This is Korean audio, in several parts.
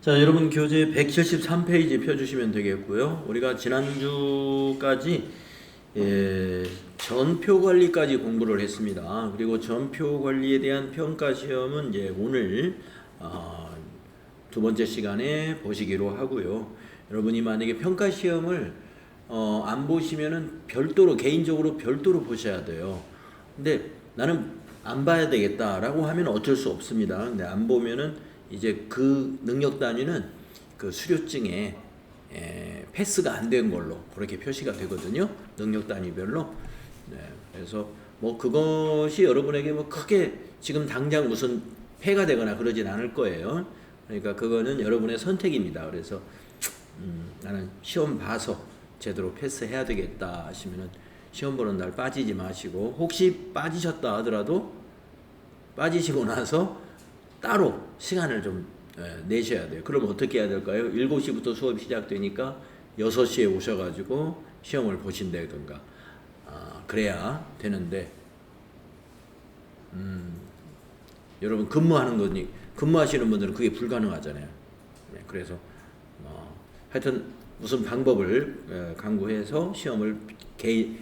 자, 여러분 교재 173페이지 펴주시면 되겠고요. 우리가 지난주까지 전표 관리까지 공부를 했습니다. 그리고 전표 관리에 대한 평가 시험은 이제 오늘 두 번째 시간에 보시기로 하고요. 여러분이 만약에 평가 시험을 안 보시면은 별도로 개인적으로 별도로 보셔야 돼요. 근데 나는 안 봐야 되겠다라고 하면 어쩔 수 없습니다. 근데 안 보면은 이제 그 능력 단위는 그 수료증에 패스가 안 된 걸로 그렇게 표시가 되거든요. 능력 단위별로. 네, 그래서 뭐 그것이 여러분에게 뭐 크게 지금 당장 무슨 폐가 되거나 그러진 않을 거예요. 그러니까 그거는 여러분의 선택입니다. 그래서 나는 시험 봐서 제대로 패스해야 되겠다 하시면은 시험 보는 날 빠지지 마시고, 혹시 빠지셨다 하더라도 빠지시고 나서 따로 시간을 좀 내셔야 돼요. 그럼 어떻게 해야 될까요? 7시부터 수업이 시작되니까 6시에 오셔가지고 시험을 보신다든가 그래야 되는데, 여러분 근무하시는 분들은 그게 불가능하잖아요. 네, 그래서 하여튼 무슨 방법을 강구해서 시험을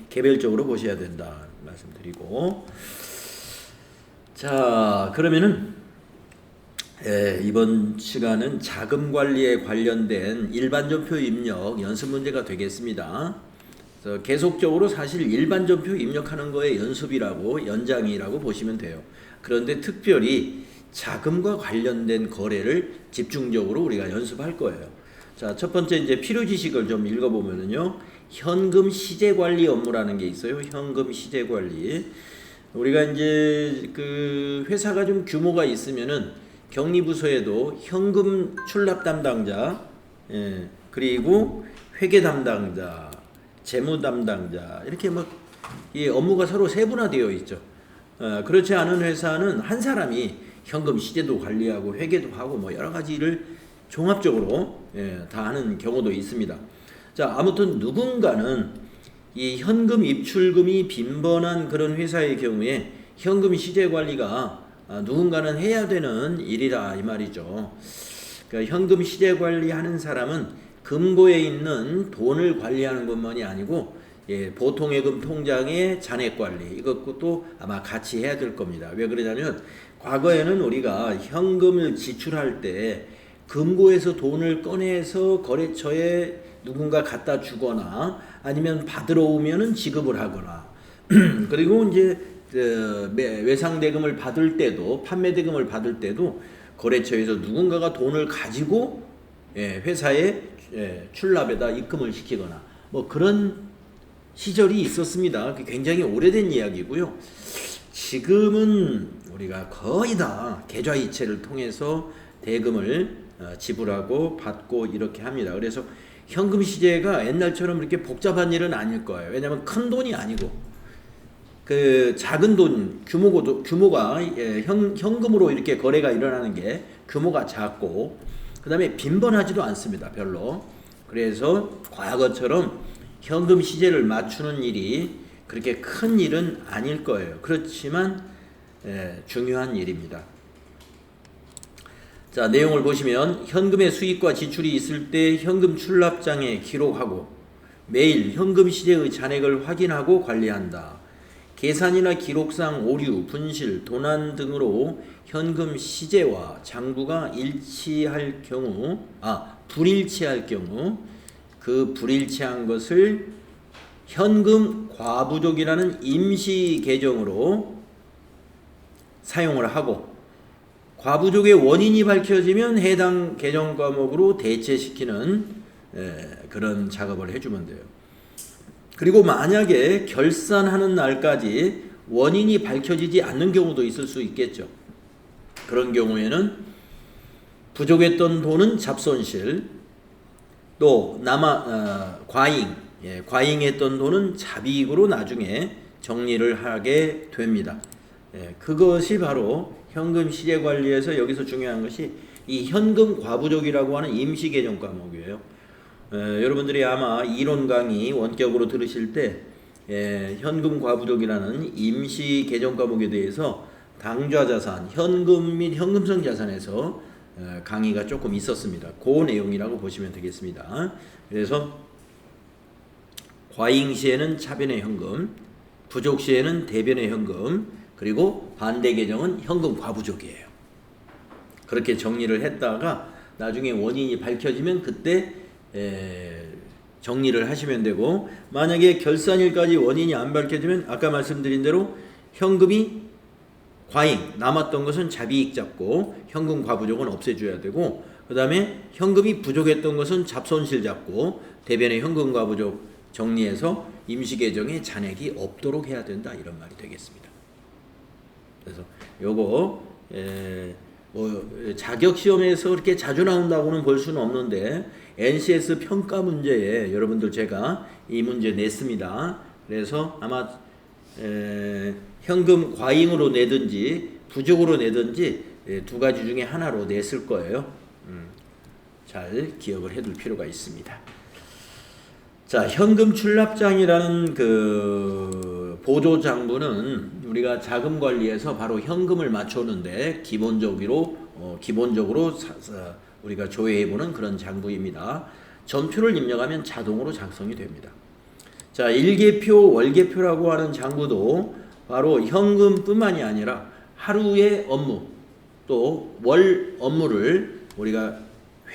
개별적으로 보셔야 된다 말씀드리고, 자, 그러면은 이번 시간은 자금 관리에 관련된 일반전표 입력 연습 문제가 되겠습니다. 그래서 계속적으로 사실 일반전표 입력하는 거에 연습이라고 연장이라고 보시면 돼요. 그런데 특별히 자금과 관련된 거래를 집중적으로 우리가 연습할 거예요. 자, 첫 번째 이제 필요 지식을 좀 읽어보면은요, 현금 시제 관리 업무라는 게 있어요. 현금 시제 관리. 우리가 이제 그 회사가 좀 규모가 있으면은 격리부서에도 현금 출납 담당자, 그리고 회계 담당자, 재무 담당자, 이렇게 막 이 업무가 서로 세분화되어 있죠. 그렇지 않은 회사는 한 사람이 현금 시제도 관리하고 회계도 하고 뭐 여러 가지 일을 종합적으로 다 하는 경우도 있습니다. 자, 아무튼 누군가는 이 현금 입출금이 빈번한 그런 회사의 경우에 현금 시제 관리가 누군가는 해야 되는 일이라 이 말이죠. 그러니까 현금 시제 관리하는 사람은 금고에 있는 돈을 관리하는 것만이 아니고 보통예금 통장의 잔액 관리, 이것도 아마 같이 해야 될 겁니다. 왜 그러냐면 과거에는 우리가 현금을 지출할 때 금고에서 돈을 꺼내서 거래처에 누군가 갖다 주거나 아니면 받으러 오면은 지급을 하거나 그리고 이제 외상 대금을 받을 때도, 판매 대금을 받을 때도 거래처에서 누군가가 돈을 가지고 회사에 출납에다 입금을 시키거나 뭐 그런 시절이 있었습니다. 굉장히 오래된 이야기고요. 지금은 우리가 거의 다 계좌이체를 통해서 대금을 지불하고 받고 이렇게 합니다. 그래서 현금 시제가 옛날처럼 이렇게 복잡한 일은 아닐 거예요. 왜냐하면 큰 돈이 아니고 그 작은 돈 규모가 현금으로 이렇게 거래가 일어나는 게 규모가 작고, 그 다음에 빈번하지도 않습니다. 별로. 그래서 과거처럼 현금 시제를 맞추는 일이 그렇게 큰 일은 아닐 거예요. 그렇지만 중요한 일입니다. 자, 내용을 보시면 현금의 수입과 지출이 있을 때 현금 출납장에 기록하고 매일 현금 시제의 잔액을 확인하고 관리한다. 계산이나 기록상 오류, 분실, 도난 등으로 현금 시제와 장부가 불일치할 경우 그 불일치한 것을 현금 과부족이라는 임시 계정으로 사용을 하고, 과부족의 원인이 밝혀지면 해당 계정 과목으로 대체시키는 그런 작업을 해주면 돼요. 그리고 만약에 결산하는 날까지 원인이 밝혀지지 않는 경우도 있을 수 있겠죠. 그런 경우에는 부족했던 돈은 잡손실, 또 과잉했던 돈은 잡이익으로 나중에 정리를 하게 됩니다. 그것이 바로 현금 시제 관리에서 여기서 중요한 것이 이 현금 과부족이라고 하는 임시 계정 과목이에요. 여러분들이 아마 이론 강의 원격으로 들으실 때 현금 과부족이라는 임시 계정 과목에 대해서 당좌자산, 현금 및 현금성 자산에서 강의가 조금 있었습니다. 그 내용이라고 보시면 되겠습니다. 그래서 과잉 시에는 차변의 현금, 부족 시에는 대변의 현금, 그리고 반대 계정은 현금 과부족이에요. 그렇게 정리를 했다가 나중에 원인이 밝혀지면 그때 정리를 하시면 되고, 만약에 결산일까지 원인이 안 밝혀지면 아까 말씀드린 대로 현금이 과잉, 남았던 것은 자비익 잡고 현금 과부족은 없애줘야 되고, 그 다음에 현금이 부족했던 것은 잡손실 잡고 대변의 현금 과부족 정리해서 임시계정에 잔액이 없도록 해야 된다, 이런 말이 되겠습니다. 그래서 요거 자격시험에서 그렇게 자주 나온다고는 볼 수는 없는데 NCS 평가 문제에 여러분들 제가 이 문제 냈습니다. 그래서 아마 현금 과잉으로 내든지 부족으로 내든지 두 가지 중에 하나로 냈을 거예요. 잘 기억을 해둘 필요가 있습니다. 자, 현금 출납장이라는 그 보조장부는 우리가 자금 관리에서 바로 현금을 맞추는데 기본적으로 우리가 조회해보는 그런 장부입니다. 전표를 입력하면 자동으로 작성이 됩니다. 자, 일계표, 월계표라고 하는 장부도 바로 현금뿐만이 아니라 하루의 업무 또 월 업무를 우리가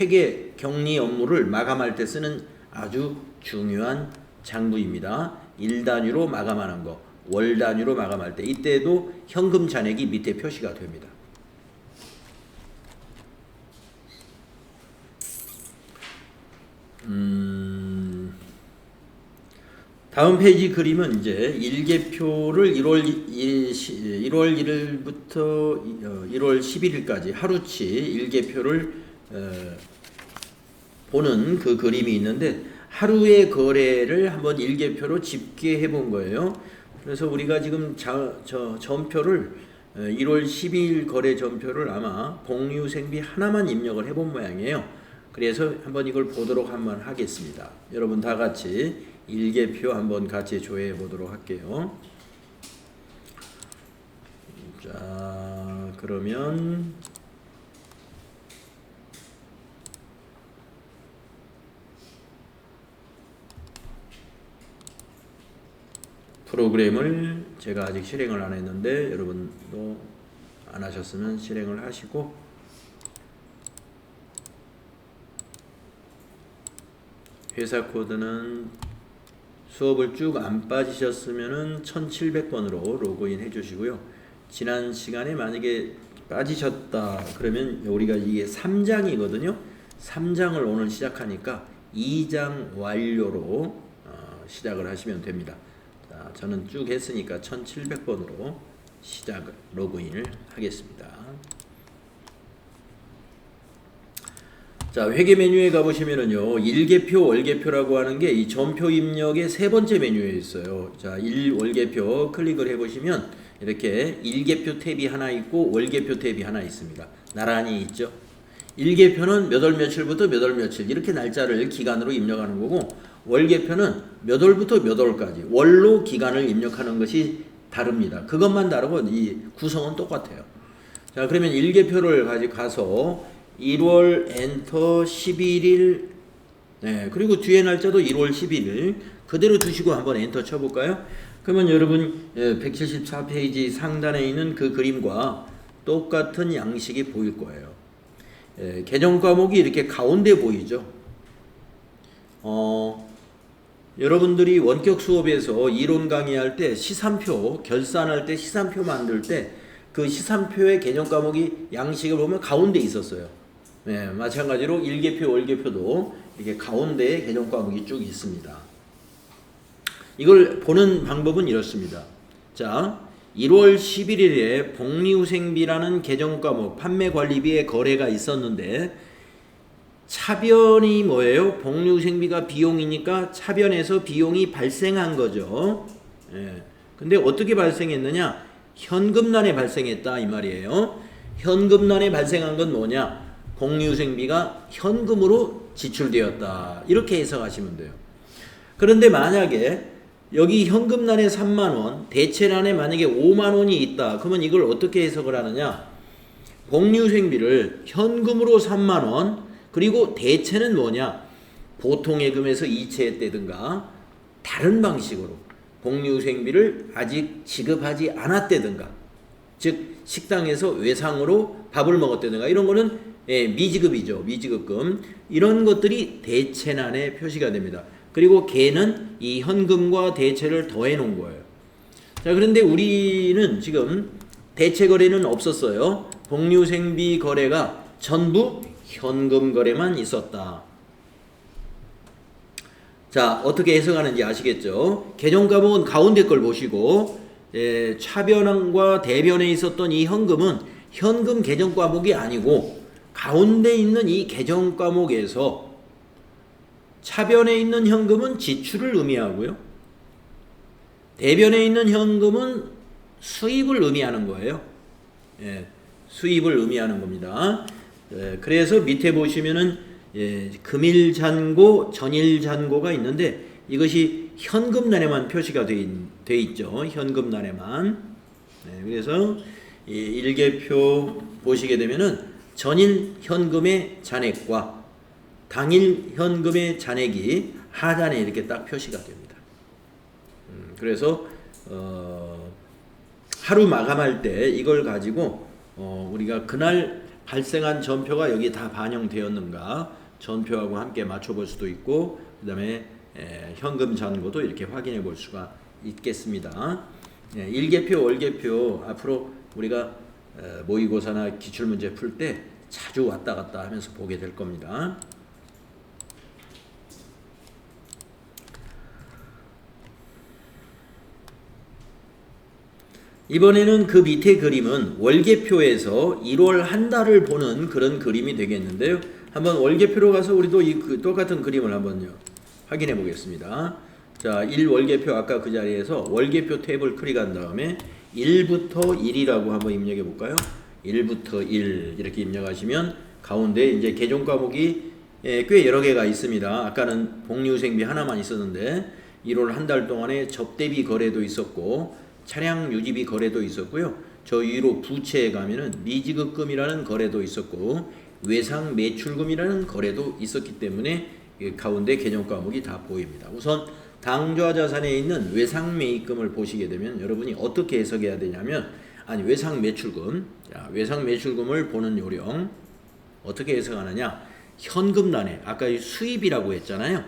회계 격리 업무를 마감할 때 쓰는 아주 중요한 장부입니다. 일 단위로 마감하는 거, 월 단위로 마감할 때 이때도 현금 잔액이 밑에 표시가 됩니다. 다음 페이지 그림은 이제 일계표를 1월 1일부터 1월 11일까지 하루치 일계표를 보는 그 그림이 있는데, 하루의 거래를 한번 일계표로 집계해 본 거예요. 그래서 우리가 지금 전표를 1월 12일 거래 전표를 아마 복리후생비 하나만 입력을 해본 모양이에요. 그래서 한번 이걸 보도록 한번 하겠습니다. 여러분 다 같이 일계표 한번 같이 조회해 보도록 할게요. 자, 그러면 프로그램을 제가 아직 실행을 안 했는데 여러분도 안 하셨으면 실행을 하시고, 회사 코드는 수업을 쭉 안 빠지셨으면은 1700번으로 로그인 해주시고요. 지난 시간에 만약에 빠지셨다 그러면 우리가 이게 3장이거든요. 3장을 오늘 시작하니까 2장 완료로 시작을 하시면 됩니다. 자, 저는 쭉 했으니까 1700번으로 시작을 로그인을 하겠습니다. 자, 회계 메뉴에 가보시면은요, 일계표, 월계표라고 하는 게 이 전표 입력의 세 번째 메뉴에 있어요. 자, 월계표 클릭을 해보시면 이렇게 일계표 탭이 하나 있고 월계표 탭이 하나 있습니다. 나란히 있죠. 일계표는 몇 월 며칠부터 몇 월 며칠 이렇게 날짜를 기간으로 입력하는 거고, 월계표는 몇 월부터 몇 월까지 월로 기간을 입력하는 것이 다릅니다. 그것만 다르고 이 구성은 똑같아요. 자, 그러면 일계표를 가서 1월 엔터 11일, 네, 그리고 뒤에 날짜도 1월 11일 그대로 두시고 한번 엔터 쳐볼까요? 그러면 여러분 174페이지 상단에 있는 그 그림과 똑같은 양식이 보일 거예요. 계정 과목이 이렇게 가운데 보이죠? 여러분들이 원격 수업에서 이론 강의할 때 시산표, 결산할 때 시산표 만들 때 그 시산표의 계정 과목이 양식을 보면 가운데 있었어요. 네, 마찬가지로 일계표, 월계표도 이렇게 가운데에 계정 과목이 쭉 있습니다. 이걸 보는 방법은 이렇습니다. 자, 1월 11일에 복리후생비라는 계정 과목 판매관리비의 거래가 있었는데, 차변이 뭐예요? 복리후생비가 비용이니까 차변에서 비용이 발생한 거죠. 예. 근데 어떻게 발생했느냐? 현금난에 발생했다 이 말이에요. 현금난에 발생한 건 뭐냐? 복리후생비가 현금으로 지출되었다. 이렇게 해석하시면 돼요. 그런데 만약에 여기 현금난에 3만원, 대체난에 만약에 5만원이 있다. 그러면 이걸 어떻게 해석을 하느냐? 복리후생비를 현금으로 3만 원, 그리고 대체는 뭐냐? 보통예금에서 이체했다든가 다른 방식으로 복리후생비를 아직 지급하지 않았다든가, 즉 식당에서 외상으로 밥을 먹었다든가 이런 거는 미지급이죠. 미지급금. 이런 것들이 대체란에 표시가 됩니다. 그리고 걔는 이 현금과 대체를 더해 놓은 거예요. 자, 그런데 우리는 지금 대체 거래는 없었어요. 복리후생비 거래가 전부 현금 거래만 있었다. 자, 어떻게 해석하는지 아시겠죠? 개정과목은 가운데 걸 보시고, 차변과 대변에 있었던 이 현금은 현금 개정과목이 아니고 가운데 있는 이 개정과목에서 차변에 있는 현금은 지출을 의미하고요, 대변에 있는 현금은 수입을 의미하는 거예요. 수입을 의미하는 겁니다. 그래서 밑에 보시면은 금일잔고, 전일잔고가 있는데 이것이 현금란에만 표시가 돼 있죠. 현금란에만. 그래서 이 일개표 보시게 되면은 전일 현금의 잔액과 당일 현금의 잔액이 하단에 이렇게 딱 표시가 됩니다. 그래서 하루 마감할 때 이걸 가지고 우리가 그날 발생한 전표가 여기 다 반영되었는가 전표하고 함께 맞춰볼 수도 있고, 그 다음에 현금 잔고도 이렇게 확인해 볼 수가 있겠습니다. 일개표, 월개표 앞으로 우리가 모의고사나 기출문제 풀 때 자주 왔다 갔다 하면서 보게 될 겁니다. 이번에는 그 밑에 그림은 월계표에서 1월 한 달을 보는 그런 그림이 되겠는데요. 한번 월계표로 가서 우리도 똑같은 그림을 한번요 확인해 보겠습니다. 자, 1월계표 아까 그 자리에서 월계표 탭을 클릭한 다음에 1부터 1이라고 한번 입력해 볼까요? 1부터 1 이렇게 입력하시면 가운데 이제 개정 과목이 꽤 여러 개가 있습니다. 아까는 복리후생비 하나만 있었는데 1월 한 달 동안에 접대비 거래도 있었고 차량 유지비 거래도 있었고요. 저 위로 부채에 가면은 미지급금이라는 거래도 있었고 외상 매출금이라는 거래도 있었기 때문에 가운데 개정 과목이 다 보입니다. 우선 당좌 자산에 있는 외상 매입금을 보시게 되면 여러분이 어떻게 해석해야 되냐면, 외상 매출금, 외상 매출금을 보는 요령 어떻게 해석하느냐, 현금란에 아까 수입이라고 했잖아요.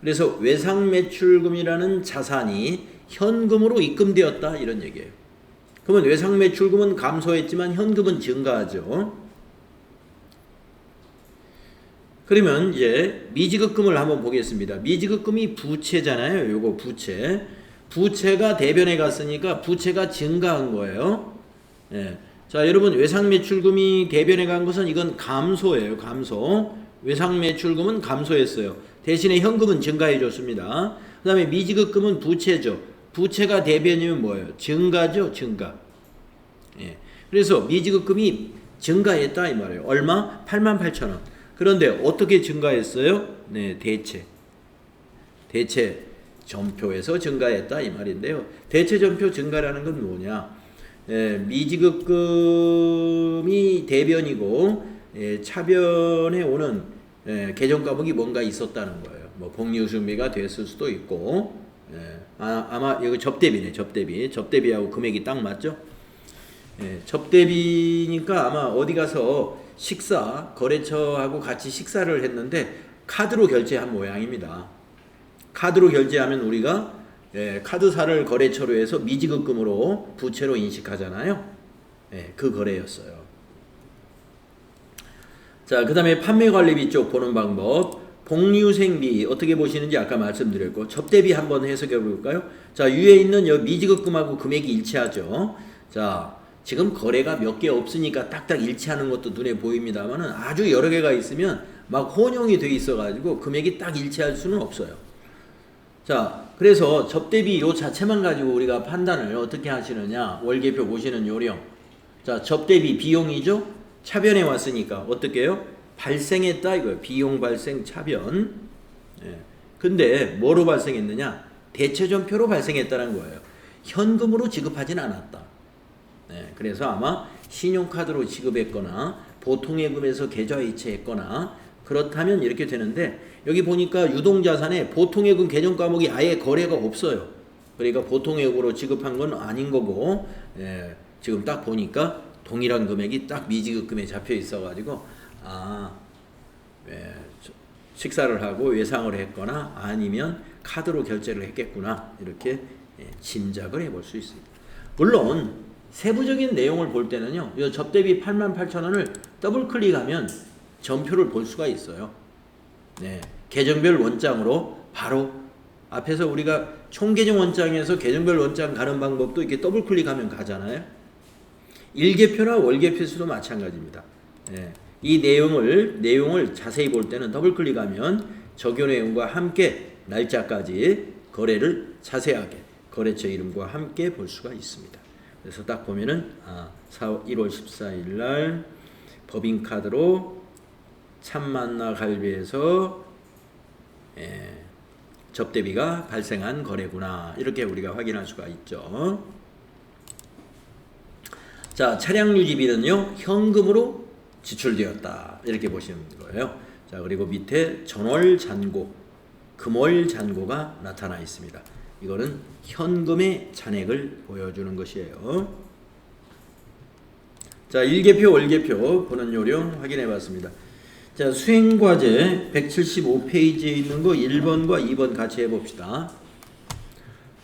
그래서 외상 매출금이라는 자산이 현금으로 입금되었다 이런 얘기예요. 그러면 외상 매출금은 감소했지만 현금은 증가하죠. 그러면 이제 미지급금을 한번 보겠습니다. 미지급금이 부채잖아요. 요거 부채. 부채가 대변에 갔으니까 부채가 증가한 거예요. 자, 여러분 외상 매출금이 대변에 간 것은 이건 감소예요. 감소. 외상 매출금은 감소했어요. 대신에 현금은 증가해 줬습니다. 그 다음에 미지급금은 부채죠. 부채가 대변이면 뭐예요? 증가죠. 증가. 그래서 미지급금이 증가했다 이 말이에요. 얼마? 88,000원. 그런데 어떻게 증가했어요? 대체 전표에서 증가했다 이 말인데요. 대체 전표 증가라는 건 뭐냐? 미지급금이 대변이고 차변에 오는 개정 과목이 뭔가 있었다는 거예요. 뭐 복리후생비가 됐을 수도 있고, 아마 여기 접대비네. 접대비하고 금액이 딱 맞죠? 접대비니까 아마 어디 가서 거래처하고 같이 식사를 했는데 카드로 결제한 모양입니다. 카드로 결제하면 우리가 카드사를 거래처로 해서 미지급금으로 부채로 인식하잖아요. 그 거래였어요. 자, 그 다음에 판매관리비 쪽 보는 방법. 복리후생비 어떻게 보시는지 아까 말씀드렸고, 접대비 한번 해석해 볼까요? 자, 위에 있는 여 미지급금하고 금액이 일치하죠. 자, 지금 거래가 몇 개 없으니까 딱딱 일치하는 것도 눈에 보입니다만은 아주 여러 개가 있으면 막 혼용이 돼 있어가지고 금액이 딱 일치할 수는 없어요. 자, 그래서 접대비 요 자체만 가지고 우리가 판단을 어떻게 하시느냐, 월계표 보시는 요령. 자, 접대비 비용이죠. 차변에 왔으니까 어떻게 해요? 발생했다 이거예요. 비용 발생 차변. 근데 뭐로 발생했느냐? 대체전표로 발생했다는 거예요. 현금으로 지급하진 않았다. 그래서 아마 신용카드로 지급했거나 보통예금에서 계좌이체했거나 그렇다면 이렇게 되는데, 여기 보니까 유동자산에 보통예금 개정 과목이 아예 거래가 없어요. 그러니까 보통예금으로 지급한 건 아닌 거고, 지금 딱 보니까 동일한 금액이 딱 미지급금에 잡혀 있어가지고 식사를 하고 외상을 했거나 아니면 카드로 결제를 했겠구나, 이렇게 짐작을 해볼 수 있습니다. 물론 세부적인 내용을 볼 때는요, 이 접대비 88,000원을 더블 클릭하면 전표를 볼 수가 있어요. 계정별 원장으로 바로 앞에서 우리가 총계정 원장에서 계정별 원장 가는 방법도 이렇게 더블 클릭하면 가잖아요. 일개표나 월개표수도 마찬가지입니다. 이 내용을 자세히 볼 때는 더블 클릭하면 적용 내용과 함께 날짜까지 거래를 자세하게 거래처 이름과 함께 볼 수가 있습니다. 그래서 딱 보면은 1월 14일 날 법인카드로 참만나 갈비에서 접대비가 발생한 거래구나, 이렇게 우리가 확인할 수가 있죠. 자, 차량 유지비는요, 현금으로 지출되었다, 이렇게 보시면 거예요. 자, 그리고 밑에 전월 잔고, 금월 잔고가 나타나 있습니다. 이거는 현금의 잔액을 보여주는 것이에요. 자, 일개표, 월개표 보는 요령 확인해 봤습니다. 자, 수행과제 175페이지에 있는 거 1번과 2번 같이 해봅시다.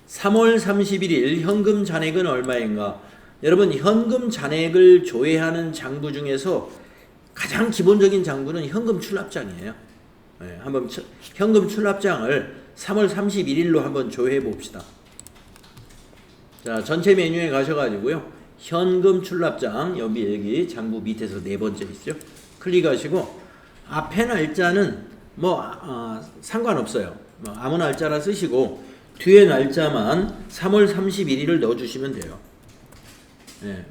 3월 31일 현금 잔액은 얼마인가? 여러분, 현금 잔액을 조회하는 장부 중에서 가장 기본적인 장부는 현금 출납장이에요. 한번 현금 출납장을 3월 31일로 한번 조회해 봅시다. 자, 전체 메뉴에 가셔가지고요, 현금 출납장, 여기 장부 밑에서 네 번째 있죠. 클릭하시고 앞에 날짜는 상관없어요. 아무 날짜나 쓰시고 뒤에 날짜만 3월 31일을 넣어주시면 돼요.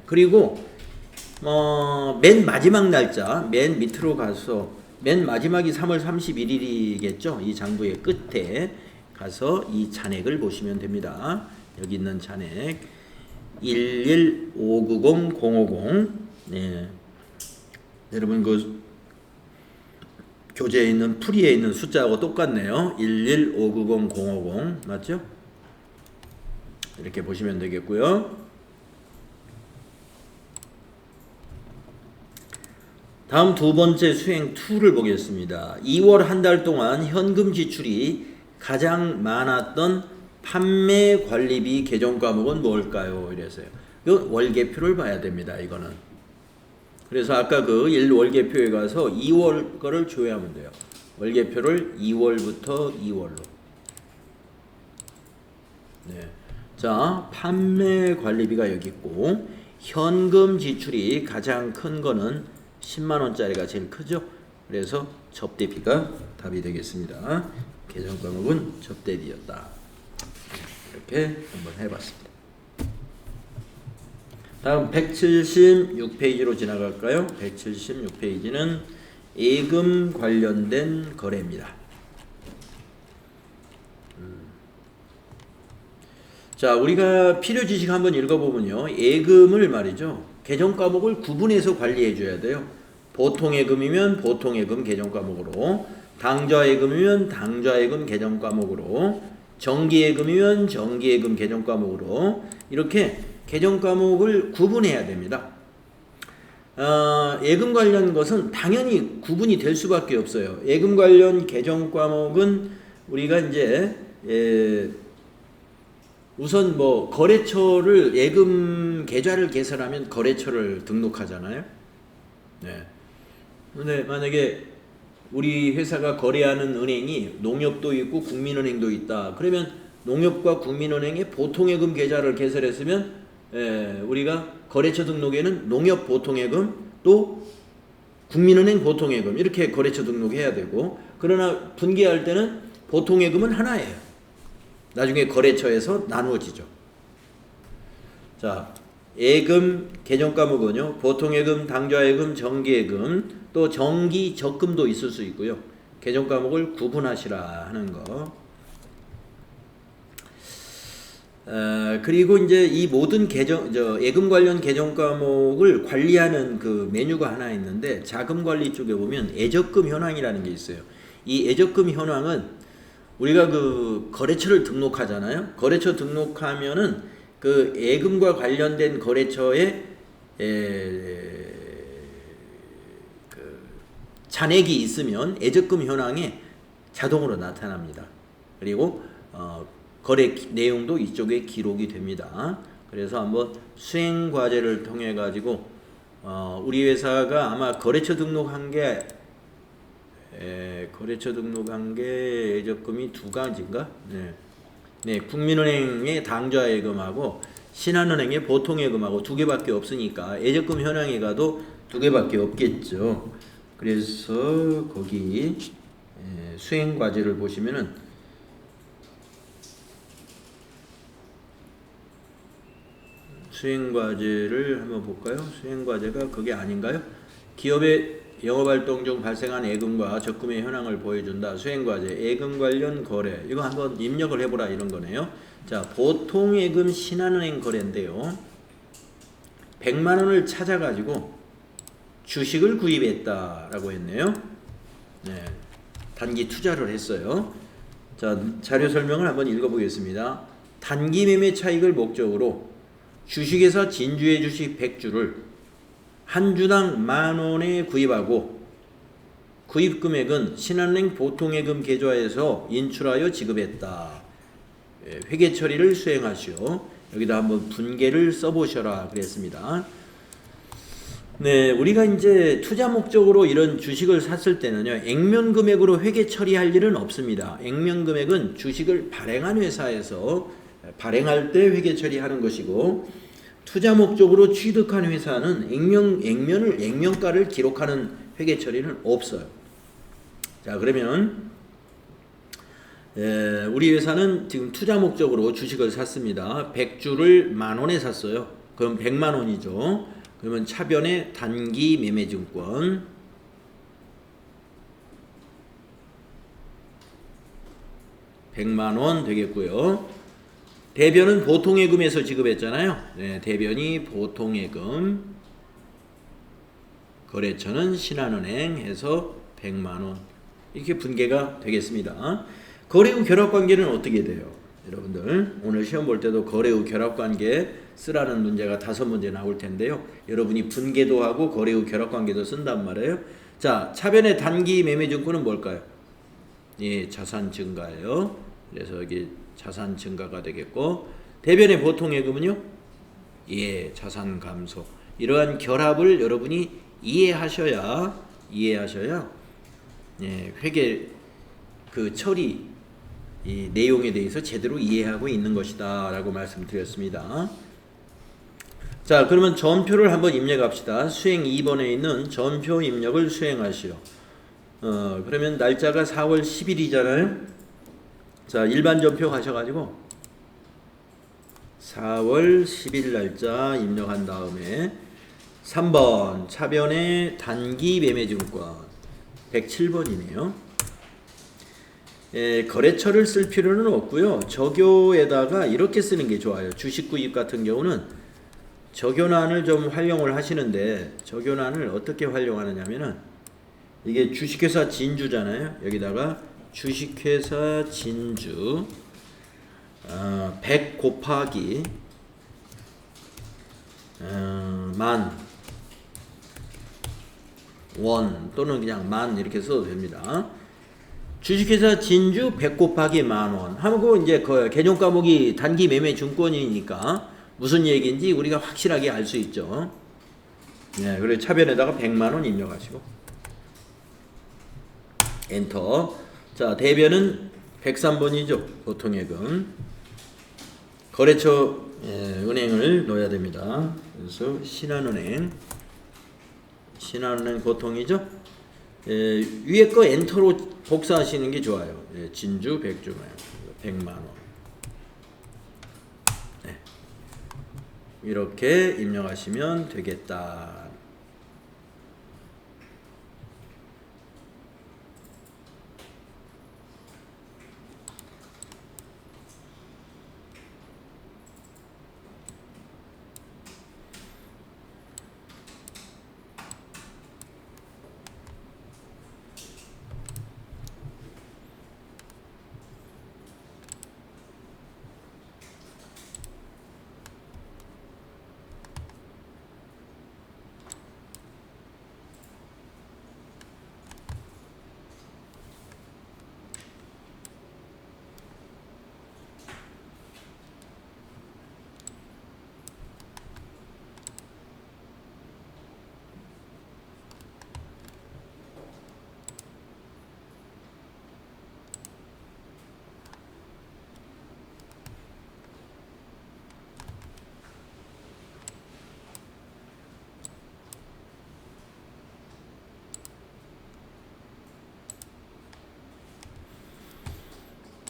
그리고 맨 마지막 날짜, 맨 밑으로 가서 맨 마지막이 3월 31일이겠죠. 이 장부의 끝에 가서 이 잔액을 보시면 됩니다. 여기 있는 잔액 11590-050. 여러분 그 교재에 있는 풀이에 있는 숫자하고 똑같네요. 11590-050 맞죠? 이렇게 보시면 되겠고요. 다음 두 번째 수행 2를 보겠습니다. 2월 한 달 동안 현금 지출이 가장 많았던 판매 관리비 계정 과목은 뭘까요? 이래서요. 이거 월계표를 봐야 됩니다. 이거는. 그래서 아까 그 1월계표에 가서 2월 거를 조회하면 돼요. 월계표를 2월부터 2월로. 자, 판매 관리비가 여기 있고 현금 지출이 가장 큰 거는 10만원짜리가 제일 크죠. 그래서 접대비가 답이 되겠습니다. 계정 과목은 접대비였다. 이렇게 한번 해봤습니다. 다음 176페이지로 지나갈까요? 176페이지는 예금 관련된 거래입니다. 자, 우리가 필요 지식 한번 읽어보면요, 예금을 말이죠, 계정 과목을 구분해서 관리해 줘야 돼요. 보통예금이면 보통예금 계정 과목으로, 당좌예금이면 당좌예금 계정 과목으로, 정기예금이면 정기예금 계정 과목으로, 이렇게 계정 과목을 구분해야 됩니다. 예금 관련 것은 당연히 구분이 될 수밖에 없어요. 예금 관련 계정 과목은 우리가 이제 우선 거래처를, 예금 계좌를 개설하면 거래처를 등록하잖아요. 근데 만약에 우리 회사가 거래하는 은행이 농협도 있고 국민은행도 있다. 그러면 농협과 국민은행에 보통예금 계좌를 개설했으면 우리가 거래처 등록에는 농협 보통예금 또 국민은행 보통예금 이렇게 거래처 등록해야 되고, 그러나 분개할 때는 보통예금은 하나예요. 나중에 거래처에서 나누어지죠. 자, 예금 계정 과목은요, 보통예금, 당좌예금, 정기예금, 또 정기 적금도 있을 수 있고요. 계정 과목을 구분하시라 하는 거. 그리고 이제 이 모든 예금 관련 계정 과목을 관리하는 그 메뉴가 하나 있는데, 자금 관리 쪽에 보면 예적금 현황이라는 게 있어요. 이 예적금 현황은 우리가 그 거래처를 등록하잖아요. 거래처 등록하면은 그 예금과 관련된 거래처에 그 잔액이 있으면 예적금 현황에 자동으로 나타납니다. 그리고 거래 내용도 이쪽에 기록이 됩니다. 그래서 한번 수행 과제를 통해 가지고 우리 회사가 아마 거래처 등록한 게 예적금이 두 가지인가? 네, 국민은행의 당좌 예금하고 신한은행의 보통 예금하고 두 개밖에 없으니까 예적금 현황에 가도 두 개밖에 없겠죠. 그래서 거기 수행 과제를 보시면은 수행과제를 한번 볼까요? 수행과제가 그게 아닌가요? 기업의 영업활동 중 발생한 예금과 적금의 현황을 보여준다. 수행과제, 예금 관련 거래. 이거 한번 입력을 해보라 이런 거네요. 자, 보통 예금 신한은행 거래인데요. 100만 원을 찾아가지고 주식을 구입했다라고 했네요. 네, 단기 투자를 했어요. 자, 자료 설명을 한번 읽어보겠습니다. 단기 매매 차익을 목적으로 주식회사 진주의 주식 100주를 한 주당 10,000원에 구입하고 구입 금액은 신한은행 보통예금 계좌에서 인출하여 지급했다. 회계 처리를 수행하시오. 여기다 한번 분계를 써보셔라 그랬습니다. 네, 우리가 이제 투자 목적으로 이런 주식을 샀을 때는요, 액면 금액으로 회계 처리할 일은 없습니다. 액면 금액은 주식을 발행한 회사에서 발행할 때 회계 처리하는 것이고, 투자 목적으로 취득한 회사는 액면가를 기록하는 회계 처리는 없어요. 자, 그러면 우리 회사는 지금 투자 목적으로 주식을 샀습니다. 100주를 10,000원에 샀어요. 그럼 100만 원이죠. 그러면 차변에 단기 매매증권 100만 원 되겠고요. 대변은 보통예금에서 지급했잖아요. 네, 대변이 보통예금, 거래처는 신한은행 해서 100만 원 이렇게 분계가 되겠습니다. 거래 후 결합관계는 어떻게 돼요? 여러분들 오늘 시험 볼 때도 거래 후 결합관계 쓰라는 문제가 5문제 나올 텐데요. 여러분이 분계도 하고 거래 후 결합관계도 쓴단 말이에요. 자, 차변의 단기 매매증권은 뭘까요? 예, 자산 증가예요. 그래서 여기 자산 증가가 되겠고, 대변의 보통예금은요? 예, 자산 감소. 이러한 결합을 여러분이 이해하셔야 예, 회계 그 처리 이 내용에 대해서 제대로 이해하고 있는 것이다 라고 말씀드렸습니다. 자, 그러면 전표를 한번 입력합시다. 수행 2번에 있는 전표 입력을 수행하시오. 그러면 날짜가 4월 10일이잖아요. 자, 일반 전표 가셔가지고 4월 10일 날짜 입력한 다음에 3번 차변의 단기 매매증권 107번이네요. 거래처를 쓸 필요는 없고요. 적요에다가 이렇게 쓰는 게 좋아요. 주식 구입 같은 경우는 적요란을 좀 활용을 하시는데, 적요란을 어떻게 활용하느냐면은 이게 주식회사 진주잖아요. 여기다가 주식회사 진주 100 곱하기 10,000원 또는 그냥 10,000 이렇게 써도 됩니다. 주식회사 진주 100 곱하기 10,000원 하고 이제 그 개념 과목이 단기 매매 증권이니까 무슨 얘기인지 우리가 확실하게 알 수 있죠. 네, 그리고 차변에다가 100만 원 입력하시고 엔터. 자, 대변은 103번이죠. 보통예금. 거래처 은행을 넣어야 됩니다. 그래서 신한은행 보통이죠. 위에 거 엔터로 복사하시는 게 좋아요. 진주 100주만 100만 원. 네. 이렇게 입력하시면 되겠다.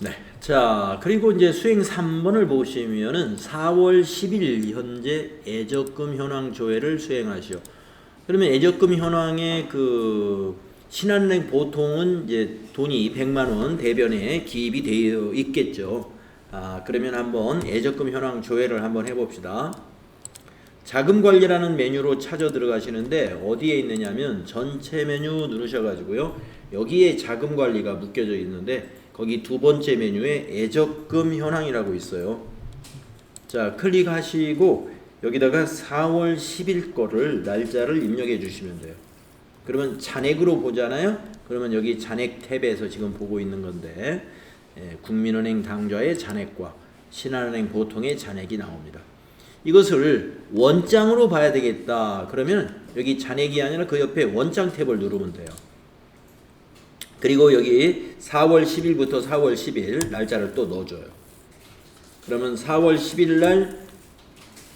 네. 자, 그리고 이제 수행 3번을 보시면은 4월 10일 현재 애적금 현황 조회를 수행하시오. 그러면 애적금 현황의 그 신한은행 보통은 이제 돈이 100만 원 대변에 기입이 되어 있겠죠. 그러면 한번 애적금 현황 조회를 한번 해봅시다. 자금 관리라는 메뉴로 찾아 들어가시는데 어디에 있느냐면 전체 메뉴 누르셔가지고요. 여기에 자금 관리가 묶여져 있는데 거기 두 번째 메뉴에 애적금 현황이라고 있어요. 자, 클릭하시고 여기다가 4월 10일 거를 날짜를 입력해 주시면 돼요. 그러면 잔액으로 보잖아요. 그러면 여기 잔액 탭에서 지금 보고 있는 건데 국민은행 당좌의 잔액과 신한은행 보통의 잔액이 나옵니다. 이것을 원장으로 봐야 되겠다. 그러면 여기 잔액이 아니라 그 옆에 원장 탭을 누르면 돼요. 그리고 여기 4월 10일부터 4월 10일 날짜를 또 넣어줘요. 그러면 4월 10일 날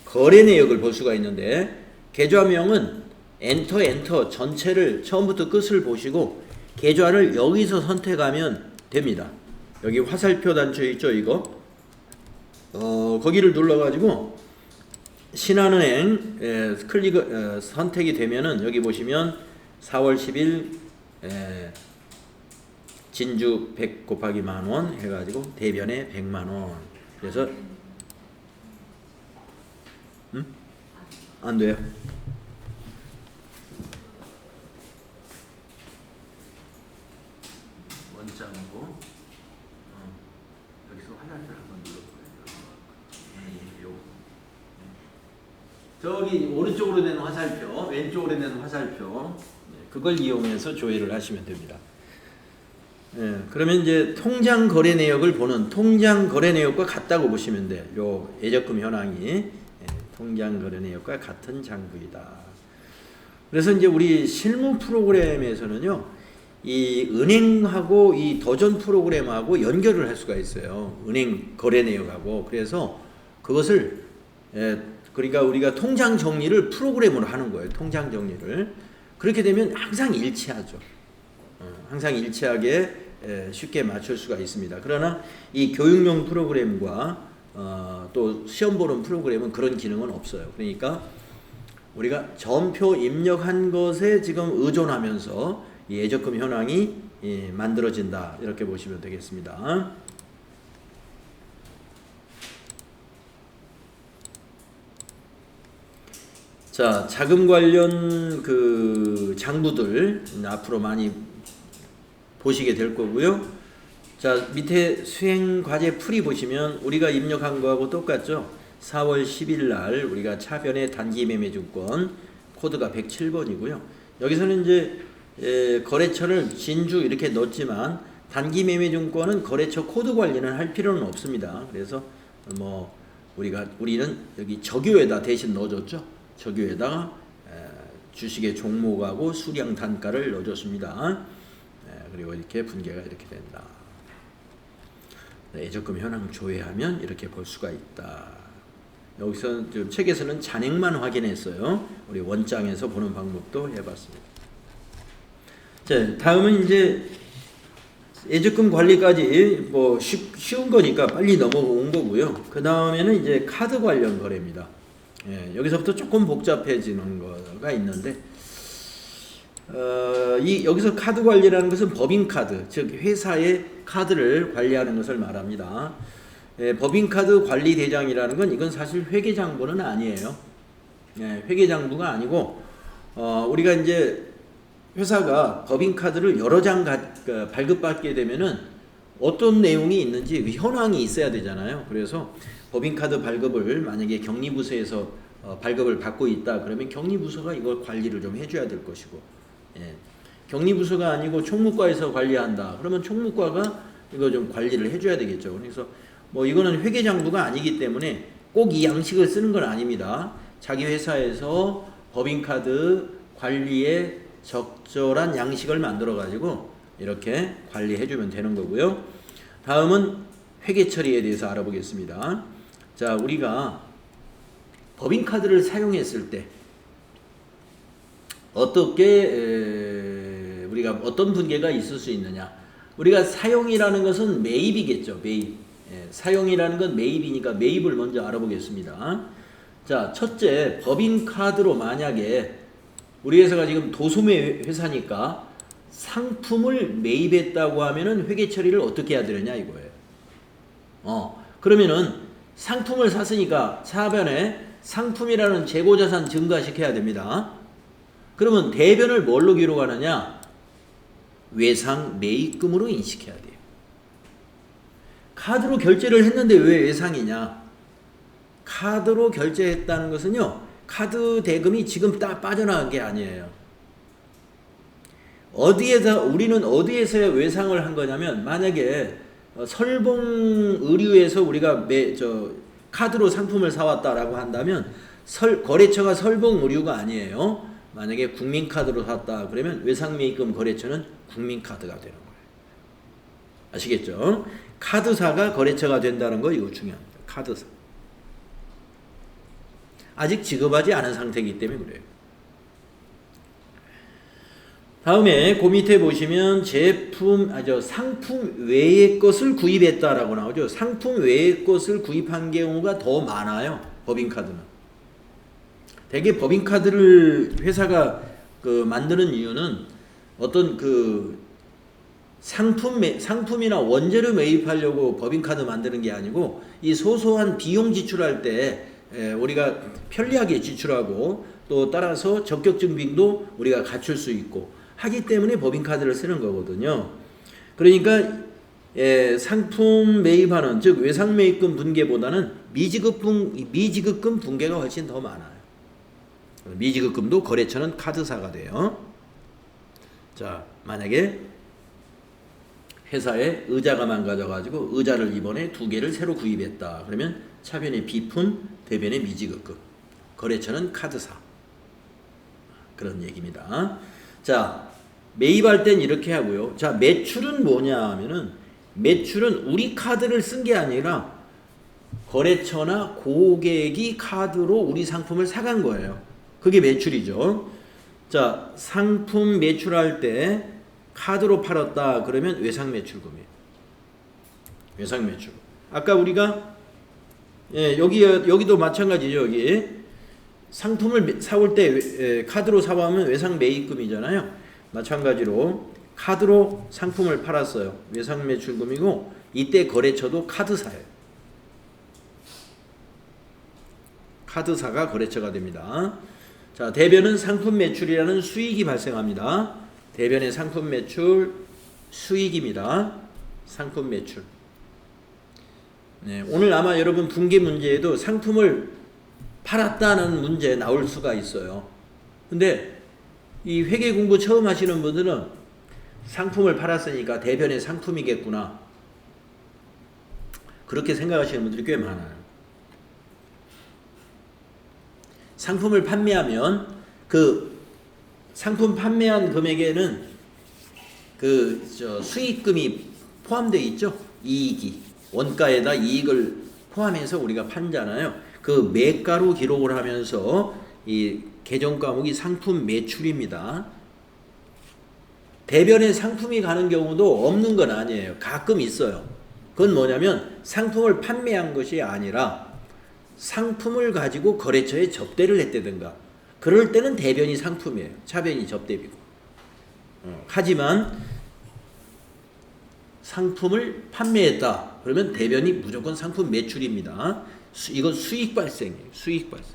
거래 내역을 볼 수가 있는데 계좌명은 엔터 전체를 처음부터 끝을 보시고 계좌를 여기서 선택하면 됩니다. 여기 화살표 단추 있죠, 이거? 거기를 눌러가지고 신한은행 선택이 되면은 여기 보시면 4월 10일 진주 100 곱하기 만원 해가지고 대변에 100만원. 그래서 안 돼요. 원장으로 여기서 화살표를 한번 눌러보세요. 저기 오른쪽으로 되는 화살표, 왼쪽으로 되는 화살표, 그걸 이용해서 조회를 하시면 됩니다. 그러면 이제 통장 거래 내역을 보는 통장 거래 내역과 같다고 보시면 돼. 요 애적금 현황이 통장 거래 내역과 같은 장부이다. 그래서 이제 우리 실무 프로그램에서는요, 이 은행하고 이 도전 프로그램하고 연결을 할 수가 있어요. 은행 거래 내역하고. 그래서 그것을 그러니까 우리가 통장 정리를 프로그램으로 하는 거예요. 통장 정리를. 그렇게 되면 항상 일치하죠. 항상 일치하게 쉽게 맞출 수가 있습니다. 그러나 이 교육용 프로그램과 또 시험 보는 프로그램은 그런 기능은 없어요. 그러니까 우리가 전표 입력한 것에 지금 의존하면서 이 애적금 현황이 만들어진다. 이렇게 보시면 되겠습니다. 자, 자금 관련 그 장부들 앞으로 많이 보시게 될 거고요. 자, 밑에 수행 과제 풀이 보시면 우리가 입력한 거하고 똑같죠. 4월 10일 날 우리가 차변의 단기 매매 증권 코드가 107번이고요. 여기서는 이제 거래처를 진주 이렇게 넣었지만 단기 매매 증권은 거래처 코드 관리는 할 필요는 없습니다. 그래서 뭐 우리는 여기 적유에다 대신 넣어줬죠. 적유에다가 주식의 종목하고 수량 단가를 넣어줬습니다. 그리고 이렇게 분계가 이렇게 된다. 애적금 현황 조회하면 이렇게 볼 수가 있다. 여기서 지금 책에서는 잔액만 확인했어요. 우리 원장에서 보는 방법도 해봤습니다. 자, 다음은 이제 애적금 관리까지 뭐 쉬운 거니까 빨리 넘어온 거고요. 그 다음에는 이제 카드 관련 거래입니다. 여기서부터 조금 복잡해지는 거가 있는데. 여기서 카드 관리라는 것은 법인카드, 즉 회사의 카드를 관리하는 것을 말합니다. 법인카드 관리대장이라는 건 이건 사실 회계장부는 아니에요. 회계장부가 아니고 우리가 이제 회사가 법인카드를 여러 장 발급받게 되면은 어떤 내용이 있는지 그 현황이 있어야 되잖아요. 그래서 법인카드 발급을 만약에 격리부서에서 발급을 받고 있다 그러면 격리부서가 이걸 관리를 좀 해줘야 될 것이고, 격리부서가 아니고 총무과에서 관리한다 그러면 총무과가 이거 좀 관리를 해줘야 되겠죠. 그래서 뭐 이거는 회계장부가 아니기 때문에 꼭 이 양식을 쓰는 건 아닙니다. 자기 회사에서 법인카드 관리에 적절한 양식을 만들어 가지고 이렇게 관리해주면 되는 거고요. 다음은 회계 처리에 대해서 알아보겠습니다. 자, 우리가 법인카드를 사용했을 때 어떻게 우리가 어떤 분계가 있을 수 있느냐. 우리가 사용이라는 것은 매입이겠죠. 매입. 예, 사용이라는 건 매입이니까 매입을 먼저 알아보겠습니다. 자, 첫째, 법인카드로 만약에 우리 회사가 지금 도소매 회사니까 상품을 매입했다고 하면은 회계 처리를 어떻게 해야 되느냐 이거예요. 그러면은 상품을 샀으니까 차변에 상품이라는 재고자산 증가시켜야 됩니다. 그러면 대변을 뭘로 기록하느냐? 외상 매입금으로 인식해야 돼요. 카드로 결제를 했는데 왜 외상이냐? 카드로 결제했다는 것은요, 카드 대금이 지금 딱 빠져나간 게 아니에요. 우리는 어디에서 외상을 한 거냐면, 만약에 설봉 의류에서 우리가 카드로 상품을 사왔다라고 한다면, 거래처가 설봉 의류가 아니에요. 만약에 국민카드로 샀다 그러면 외상매입금 거래처는 국민카드가 되는 거예요. 아시겠죠? 카드사가 거래처가 된다는 거 이거 중요합니다. 카드사. 아직 지급하지 않은 상태이기 때문에 그래요. 다음에 그 밑에 보시면 상품 외의 것을 구입했다라고 나오죠. 상품 외의 것을 구입한 경우가 더 많아요. 법인카드는. 대개 법인카드를 회사가 만드는 이유는 어떤 상품이나 원재료 매입하려고 법인카드 만드는 게 아니고, 이 소소한 비용 지출할 때 우리가 편리하게 지출하고 또 따라서 적격증 빙도 우리가 갖출 수 있고 하기 때문에 법인카드를 쓰는 거거든요. 그러니까 상품 매입하는, 즉 외상매입금 분계보다는 미지급금 분계가 훨씬 더 많아요. 미지급금도 거래처는 카드사가 돼요. 자, 만약에 회사에 의자가 망가져가지고 의자를 이번에 2개를 새로 구입했다. 그러면 차변에 비품, 대변에 미지급금. 거래처는 카드사. 그런 얘기입니다. 자, 매입할 땐 이렇게 하고요. 자, 매출은 뭐냐 하면은, 매출은 우리 카드를 쓴 게 아니라 거래처나 고객이 카드로 우리 상품을 사간 거예요. 그게 매출이죠. 자, 상품 매출할 때 카드로 팔았다 그러면 외상매출금이에요. 외상매출. 아까 우리가 여기도 마찬가지죠. 여기 상품을 사올 때 카드로 사오면 외상매입금이잖아요. 마찬가지로 카드로 상품을 팔았어요. 외상매출금이고, 이때 거래처도 카드사예요. 카드사가 거래처가 됩니다. 자, 대변은 상품 매출이라는 수익이 발생합니다. 대변의 상품 매출 수익입니다. 상품 매출. 네, 오늘 아마 여러분 분계 문제에도 상품을 팔았다는 문제 나올 수가 있어요. 근데 이 회계 공부 처음 하시는 분들은 상품을 팔았으니까 대변의 상품이겠구나, 그렇게 생각하시는 분들이 꽤 많아요. 상품을 판매하면 그 상품 판매한 금액에는 수익금이 포함되어 있죠. 이익이 원가에다 이익을 포함해서 우리가 판잖아요. 그 매가로 기록을 하면서 이 계정 과목이 상품 매출입니다. 대변에 상품이 가는 경우도 없는 건 아니에요. 가끔 있어요. 그건 뭐냐면 상품을 판매한 것이 아니라 상품을 가지고 거래처에 접대를 했다든가, 그럴 때는 대변이 상품이에요. 차변이 접대비고. 하지만 상품을 판매했다 그러면 대변이 무조건 상품 매출입니다. 이건 수익 발생이에요. 수익 발생.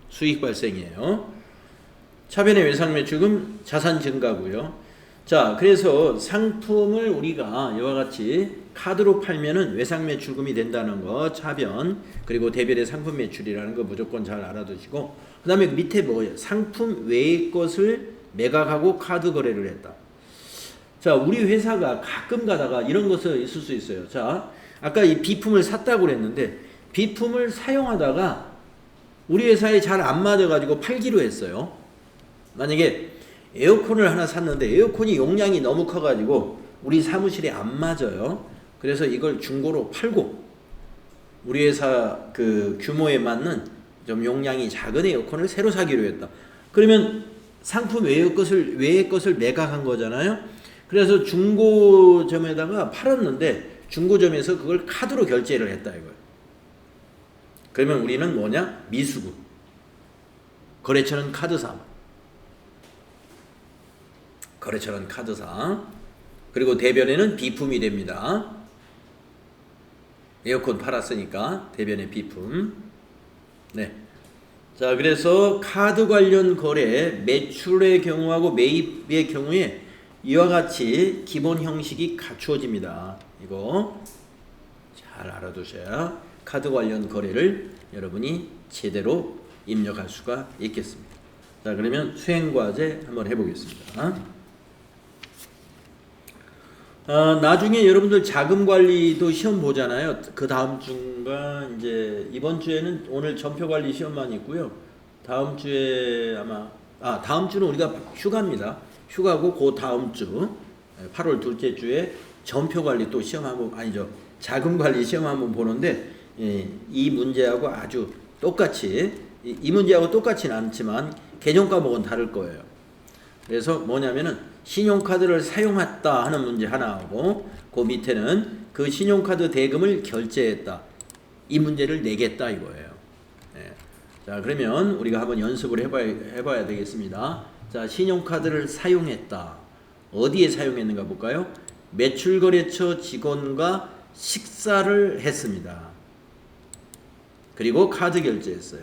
수익 발생이에요. 차변의 외상매출금 자산 증가고요. 자, 그래서 상품을 우리가 이와 같이 카드로 팔면은 외상매출금이 된다는 거 차변, 그리고 대변의 상품 매출이라는 거 무조건 잘 알아두시고, 그 다음에 밑에 뭐예요? 상품 외의 것을 매각하고 카드 거래를 했다. 자, 우리 회사가 가끔 가다가 이런 것을 있을 수 있어요. 자, 아까 이 비품을 샀다고 그랬는데 비품을 사용하다가 우리 회사에 잘 안 맞아가지고 팔기로 했어요. 만약에 에어컨을 하나 샀는데 에어컨이 용량이 너무 커가지고 우리 사무실에 안 맞아요. 그래서 이걸 중고로 팔고 우리 회사 그 규모에 맞는 좀 용량이 작은 에어컨을 새로 사기로 했다. 그러면 상품 외의 것을 매각한 거잖아요. 그래서 중고점에다가 팔았는데 중고점에서 그걸 카드로 결제를 했다 이거예요. 그러면 우리는 뭐냐? 미수급. 거래처는 카드사. 거래처는 카드사. 그리고 대변에는 비품이 됩니다. 에어컨 팔았으니까 대변의 비품. 네. 자, 그래서 카드 관련 거래 매출의 경우하고 매입의 경우에 이와 같이 기본 형식이 갖추어집니다. 이거 잘 알아두셔야 카드 관련 거래를 여러분이 제대로 입력할 수가 있겠습니다. 자, 그러면 수행과제 한번 해보겠습니다. 나중에 여러분들 자금관리도 시험 보잖아요. 그 다음 주인가 이제 이번 주에는 오늘 전표관리 시험만 있고요. 다음 주에 아마 다음 주는 우리가 휴가입니다. 휴가고 그 다음 주 8월 둘째 주에 전표관리 또 시험 한번 아니죠. 자금관리 시험 한번 보는데 이 문제하고 아주 똑같이 이 문제하고 똑같지는 않지만 개정 과목은 다를 거예요. 그래서 뭐냐면은 신용카드를 사용했다 하는 문제 하나하고 그 밑에는 그 신용카드 대금을 결제했다. 이 문제를 내겠다 이거예요. 네. 자, 그러면 우리가 한번 연습을 해봐야 되겠습니다. 자, 신용카드를 사용했다. 어디에 사용했는가 볼까요? 매출거래처 직원과 식사를 했습니다. 그리고 카드 결제했어요.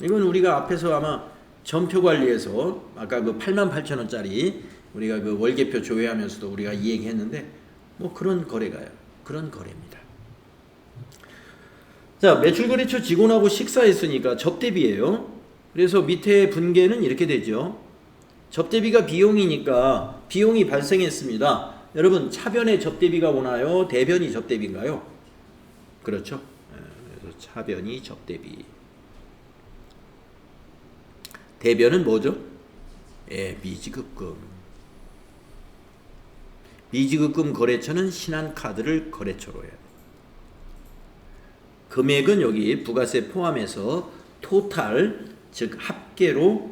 이건 우리가 앞에서 아마 전표관리에서 아까 그 88,000원짜리 우리가 그 월계표 조회하면서도 우리가 이 얘기 했는데 뭐 그런 거래가요. 그런 거래입니다. 자, 매출거래처 직원하고 식사했으니까 접대비예요. 그래서 밑에 분계는 이렇게 되죠. 접대비가 비용이니까 비용이 발생했습니다. 여러분 차변에 접대비가 오나요? 대변이 접대비인가요? 그렇죠. 그래서 차변이 접대비. 대변은 뭐죠? 미지급금. 미지급금 거래처는 신한카드를 거래처로 해요. 금액은 여기 부가세 포함해서 토탈 즉 합계로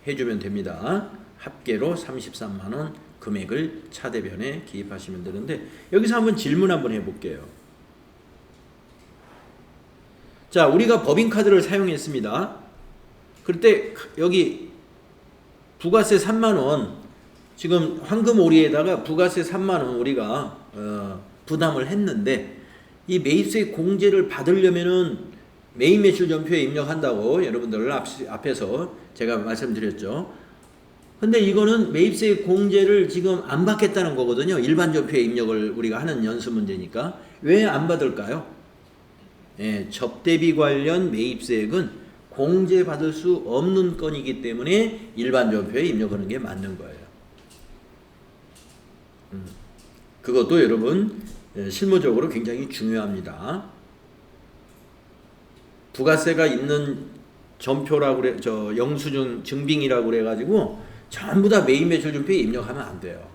해주면 됩니다. 합계로 33만원 금액을 차대변에 기입하시면 되는데 여기서 한번 질문 한번 해볼게요. 자, 우리가 법인카드를 사용했습니다. 그때 여기 부가세 3만원 지금 황금오리에다가 부가세 3만원 우리가 부담을 했는데 이 매입세 공제를 받으려면은 매입매출전표에 입력한다고 여러분들 앞에서 제가 말씀드렸죠. 근데 이거는 매입세 공제를 지금 안 받겠다는 거거든요. 일반 전표에 입력을 우리가 하는 연습 문제니까. 왜 안 받을까요? 접대비 관련 매입세액은 공제받을 수 없는 건이기 때문에 일반 전표에 입력하는 게 맞는 거예요. 그것도 여러분 실무적으로 굉장히 중요합니다. 부가세가 있는 전표라고 그래, 영수증 증빙이라고 그래가지고 전부 다 매입매출 전표에 입력하면 안 돼요.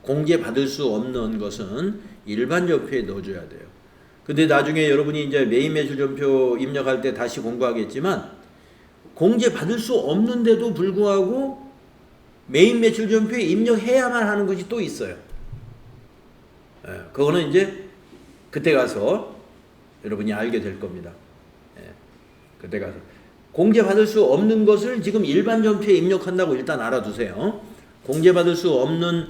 공제받을 수 없는 것은 일반 전표에 넣어줘야 돼요. 근데 나중에 여러분이 이제 매입매출 전표 입력할 때 다시 공부하겠지만 공제받을 수 없는데도 불구하고 매입매출 전표에 입력해야만 하는 것이 또 있어요. 그거는 이제 그때 가서 여러분이 알게 될 겁니다. 그때 가서 공제받을 수 없는 것을 지금 일반 전표에 입력한다고 일단 알아두세요. 공제받을 수 없는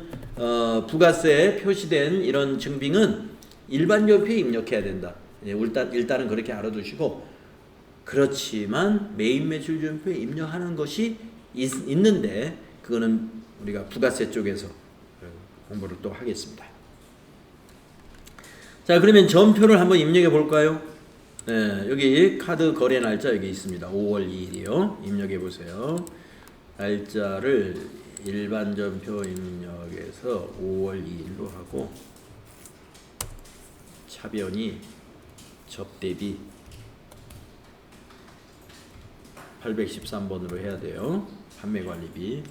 부가세에 표시된 이런 증빙은 일반 전표에 입력해야 된다. 일단은 그렇게 알아두시고, 그렇지만 매입매출 전표에 입력하는 것이 있는데 그거는 우리가 부가세 쪽에서 공부를 또 하겠습니다. 자, 그러면 전표를 한번 입력해 볼까요? 여기 카드 거래 날짜 여기 있습니다. 5월 2일이요. 입력해 보세요. 날짜를 일반 전표 입력해서 5월 2일로 하고, 차변이 접대비 813번으로 해야 돼요. 판매관리비.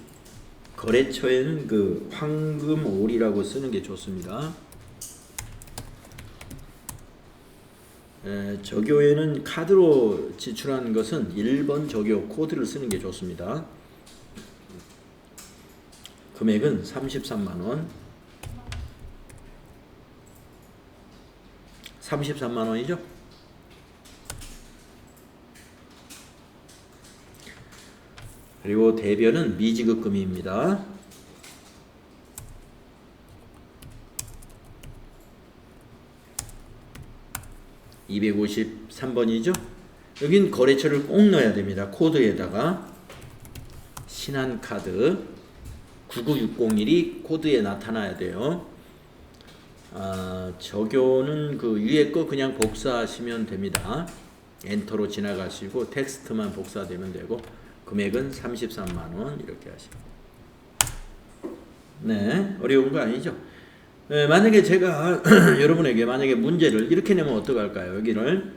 거래처에는 그 황금올이라고 쓰는 게 좋습니다. 적요에는 카드로 지출한 것은 1번 적요 코드를 쓰는 게 좋습니다. 금액은 33만 원. 33만 원이죠? 그리고 대변은 미지급금입니다. 253번이죠? 여긴 거래처를 꼭 넣어야 됩니다. 코드에다가 신한카드 99601이 코드에 나타나야 돼요. 적요는 그 위에 거 그냥 복사하시면 됩니다. 엔터로 지나가시고 텍스트만 복사되면 되고 금액은 33만원 이렇게 하시면 네, 어려운 거 아니죠? 네, 만약에 제가 여러분에게 만약에 문제를 이렇게 내면 어떡할까요? 여기를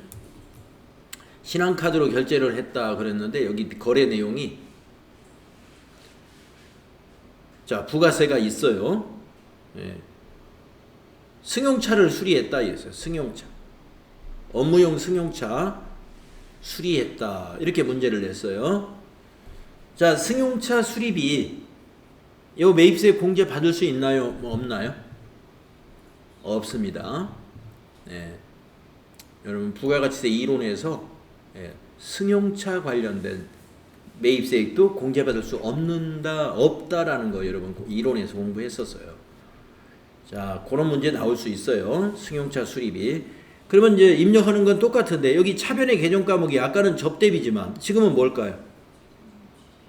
신한카드로 결제를 했다 그랬는데 여기 거래 내용이 자 부가세가 있어요. 네. 승용차를 수리했다 이랬어요. 승용차 업무용 승용차 수리했다 이렇게 문제를 냈어요. 자 승용차 수리비 이 매입세 공제 받을 수 있나요? 뭐 없나요? 없습니다. 네. 여러분 부가가치세 이론에서 승용차 관련된 매입세액도 공제받을 수 없다라는 거 여러분 이론에서 공부했었어요. 자 그런 문제 나올 수 있어요. 승용차 수리비. 그러면 이제 입력하는 건 똑같은데 여기 차변의 개정 과목이 아까는 접대비지만 지금은 뭘까요?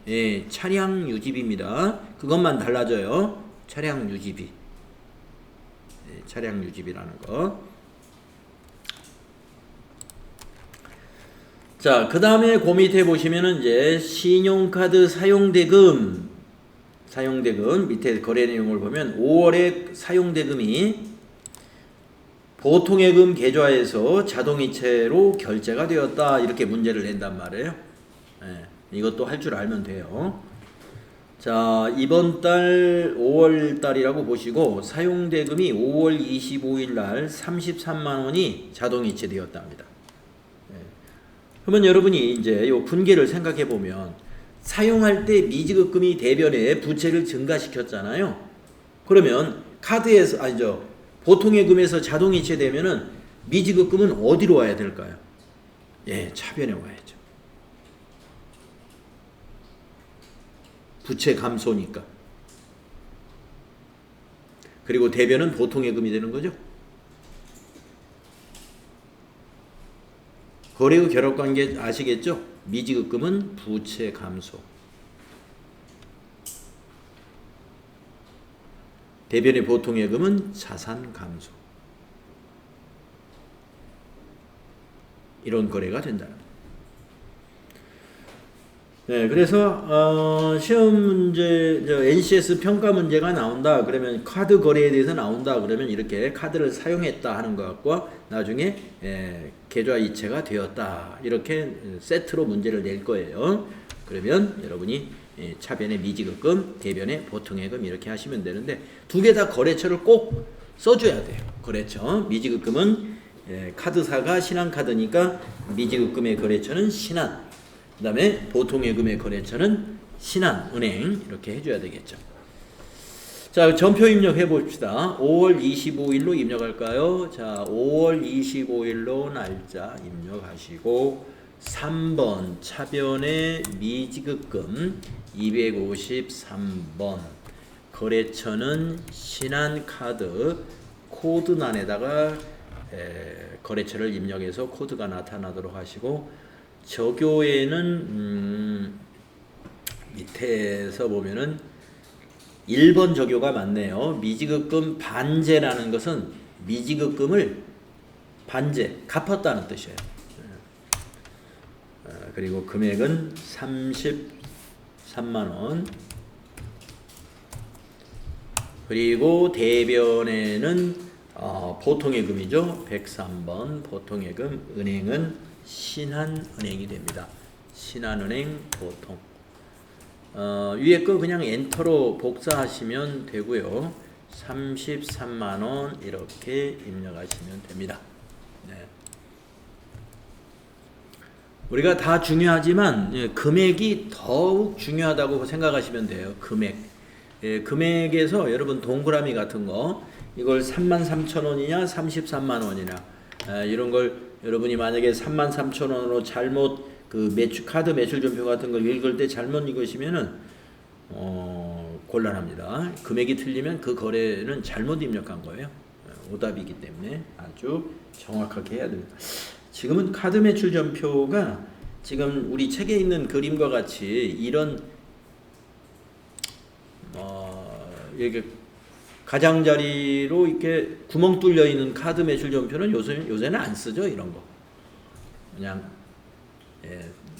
예, 차량 유지비입니다. 그것만 달라져요. 차량 유지비. 예, 차량 유지비라는 거. 자, 그 다음에 그 밑에 보시면은 이제 신용카드 사용대금 밑에 거래 내용을 보면 5월에 사용대금이 보통예금 계좌에서 자동이체로 결제가 되었다 이렇게 문제를 낸단 말이에요. 예, 이것도 할 줄 알면 돼요. 자 이번 달 5월 달이라고 보시고 사용대금이 5월 25일 날 33만원이 자동이체 되었답니다. 예. 그러면 여러분이 이제 이 분계를 생각해 보면 사용할 때 미지급금이 대변에 부채를 증가시켰잖아요. 그러면 카드에서 아니죠. 보통예금에서 자동이체 되면은 미지급금은 어디로 와야 될까요? 예, 차변에 와야죠. 부채 감소니까. 그리고 대변은 보통예금이 되는 거죠. 거래후 결합관계 아시겠죠? 미지급금은 부채 감소. 대변의 보통예금은 자산 감소. 이런 거래가 된다는 거예요. 네, 그래서 시험 문제, NCS 평가 문제가 나온다 그러면 카드 거래에 대해서 나온다 그러면 이렇게 카드를 사용했다 하는 것과 나중에 계좌 이체가 되었다 이렇게 세트로 문제를 낼 거예요. 그러면 여러분이 차변의 미지급금, 대변의 보통예금 이렇게 하시면 되는데 두 개 다 거래처를 꼭 써줘야 돼요. 거래처 미지급금은 카드사가 신한카드니까 미지급금의 거래처는 신한, 그 다음에 보통예금의 거래처는 신한은행 이렇게 해줘야 되겠죠. 자 전표 입력해 봅시다. 5월 25일로 입력할까요? 자 5월 25일로 날짜 입력하시고 3번 차변의 미지급금 253번 거래처는 신한카드 코드란에다가 거래처를 입력해서 코드가 나타나도록 하시고 적요에는 밑에서 보면은 1번 적요가 맞네요. 미지급금 반제라는 것은 미지급금을 반제 갚았다는 뜻이에요. 그리고 금액은 33만원. 그리고 대변에는 보통예금이죠. 103번 보통예금. 은행은 신한은행이 됩니다. 신한은행 보통. 위에 거 그냥 엔터로 복사하시면 되고요. 33만원 이렇게 입력하시면 됩니다. 네. 우리가 다 중요하지만 금액이 더욱 중요하다고 생각하시면 돼요. 금액. 금액에서 여러분 동그라미 같은 거 이걸 33,000원이냐 33만 원이냐 이런 걸 여러분이 만약에 33,000원으로 잘못 그 카드 매출 전표 같은 걸 읽을 때 잘못 읽으시면은 곤란합니다. 금액이 틀리면 그 거래는 잘못 입력한 거예요. 오답이기 때문에 아주 정확하게 해야 됩니다. 지금은 카드 매출 전표가 지금 우리 책에 있는 그림과 같이 이런 이렇게 가장자리로 이렇게 구멍 뚫려 있는 카드 매출 전표는 요새는 안 쓰죠. 이런 거 그냥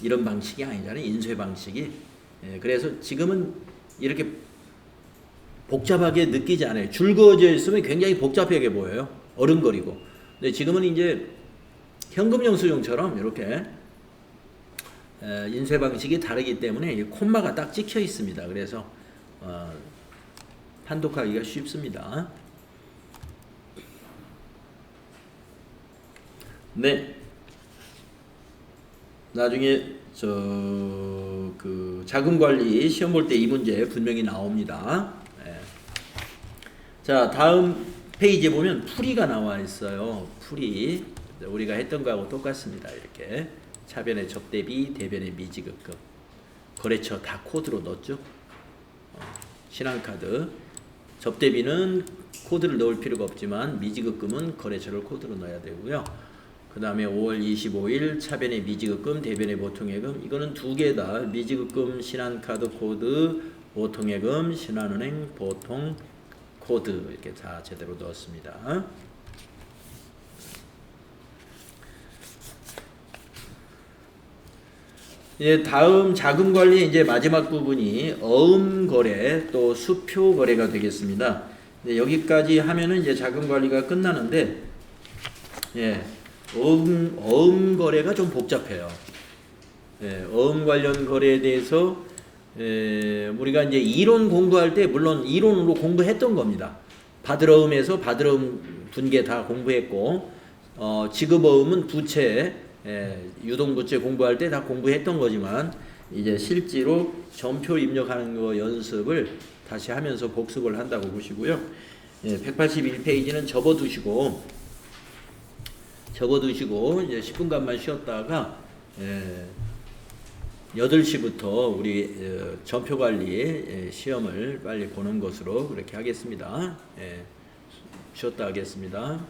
이런 방식이 아니잖아요. 인쇄 방식이. 그래서 지금은 이렇게 복잡하게 느끼지 않아요. 줄 그어져 있으면 굉장히 복잡하게 보여요. 어른거리고. 근데 지금은 이제 현금 영수증처럼 이렇게 인쇄 방식이 다르기 때문에 이 콤마가 딱 찍혀 있습니다. 그래서 판독하기가 쉽습니다. 네. 나중에 그 자금관리 시험 볼 때 이 문제 분명히 나옵니다. 자, 다음 페이지에 보면 풀이가 나와 있어요. 풀이 우리가 했던 거하고 똑같습니다. 이렇게 차변의 접대비, 대변의 미지급금, 거래처 다 코드로 넣었죠. 신한카드 접대비는 코드를 넣을 필요가 없지만 미지급금은 거래처를 코드로 넣어야 되고요. 그 다음에 5월 25일 차변의 미지급금, 대변의 보통예금, 이거는 두 개 다 미지급금 신한카드 코드, 보통예금 신한은행 보통 코드 이렇게 다 제대로 넣었습니다. 이제 다음 자금관리 이제 마지막 부분이 어음거래 또 수표거래가 되겠습니다. 여기까지 하면은 이제 자금관리가 끝나는데 어음거래가 좀 복잡해요. 어음 관련 거래에 대해서 우리가 이제 이론 공부할 때 물론 이론으로 공부했던 겁니다. 받을어음에서 받을어음 분계 다 공부했고 지급어음은 부채 유동부채 공부할 때 다 공부했던 거지만 이제 실제로 전표 입력하는 거 연습을 다시 하면서 복습을 한다고 보시고요. 181페이지는 접어두시고 이제 10분간만 쉬었다가 8시부터 우리 전표관리 시험을 빨리 보는 것으로 그렇게 하겠습니다. 쉬었다 하겠습니다.